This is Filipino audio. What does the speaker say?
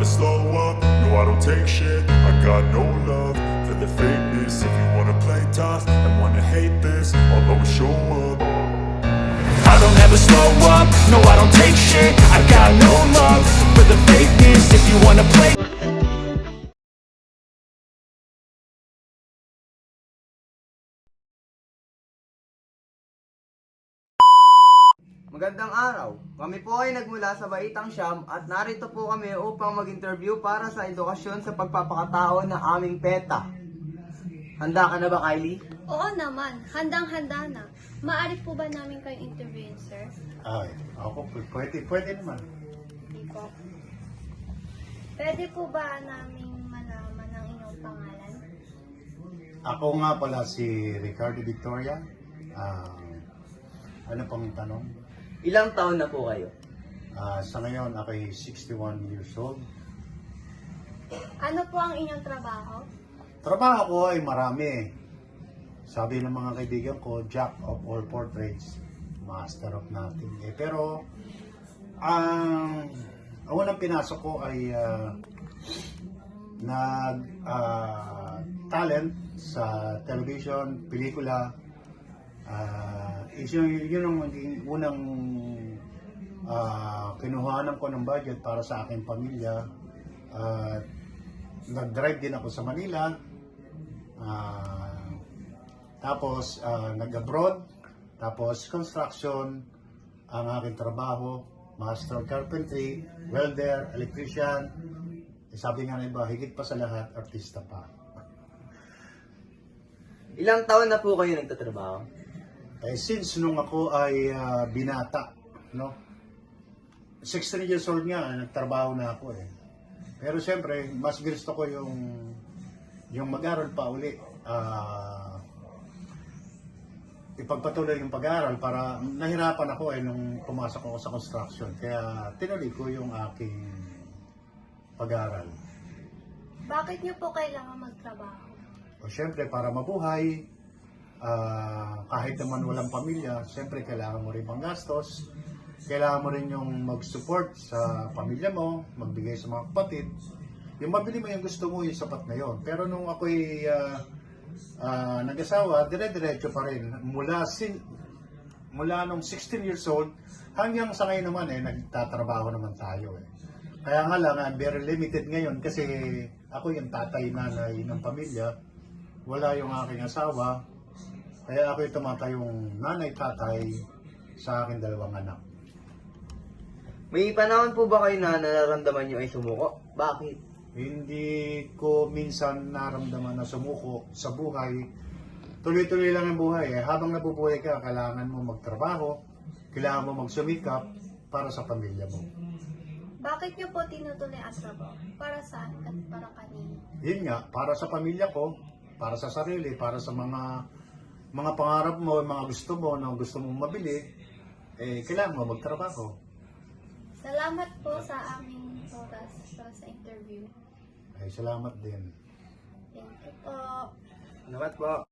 slow up, no I don't take shit. I got no love for the fakeness. If you wanna play tough and wanna hate this, I'll always show up. I don't ever slow up, no I don't take shit. I got no love for the fakeness. If you wanna play. Magandang araw. Kami po ay nagmula sa Baitang Siam at narito po kami upang mag-interview para sa edukasyon sa pagpapakatao ng aming PETA. Handa ka na ba, Kylie? Oo naman, handang-handa na. Maaari po ba namin kayong interviewin, sir? Ay, ako, pwede naman. Hindi po. Pwede po ba namin malaman ang inyong pangalan? Ako nga pala si Ricardo Victoria. Ano pang tanong? Ilang taon na po kayo? Sa ngayon, ako ay 61 years old. Ano po ang inyong trabaho? Trabaho ko ay marami. Sabi ng mga kaibigan ko, Jack of all trades, master of nothing. Pero, ang unang pinasok ko ay talent sa television, pelikula. Yun ang unang kinuhanan ko ng budget para sa aking pamilya. Nag-drive din ako sa Manila. Tapos nag-abroad. Tapos construction ang aking trabaho. Master carpentry, welder, electrician. Sabi nga na iba, higit pa sa lahat, artista pa. Ilang taon na po kayo nagtatrabaho? Since nung ako ay binata, no? 16 years old nga, nagtrabaho na ako eh. Pero siyempre, mas gusto ko yung mag-aral pa uli. Ipagpatuloy yung pag-aaral para nahirapan ako nung pumasok ako sa construction. Kaya tinuloy ko yung aking pag-aaral. Bakit niyo po kailangan magtrabaho? O siyempre, para mabuhay, kahit naman walang pamilya, siyempre kailangan mo rin panggastos, kailangan mo rin yung mag-support sa pamilya mo, magbigay sa mga kapatid. Yung mabili mo yung gusto mo, yung sapat na yon. Pero nung ako'y nag-asawa, dire-diretso pa rin. Mula nung 16 years old, hanggang sa ngayon naman nagtatrabaho naman tayo eh. Kaya nga lang, I'm very limited ngayon kasi ako yung tatay-nanay ng pamilya. Wala yung aking asawa. Kaya ako yung tumatayong nanay-tatay sa aking dalawang anak. May panahon po ba kayo na nararamdaman nyo ay sumuko? Bakit? Hindi ko minsan naramdaman na sumuko sa buhay. Tuloy-tuloy lang ang buhay. Habang nabubuhay ka, kailangan mo magtrabaho, kailangan mo magsumikap para sa pamilya mo. Bakit niyo po tinutuloy ang trabaho? Para saan at para kanino? Yun nga, para sa pamilya ko, para sa sarili, para sa mga pangarap mo, mga gusto mo, na gusto mong mabili, kailangan mo magtrabaho. Salamat po sa aming oras para sa interview. Salamat din. Thank you po. Salamat po.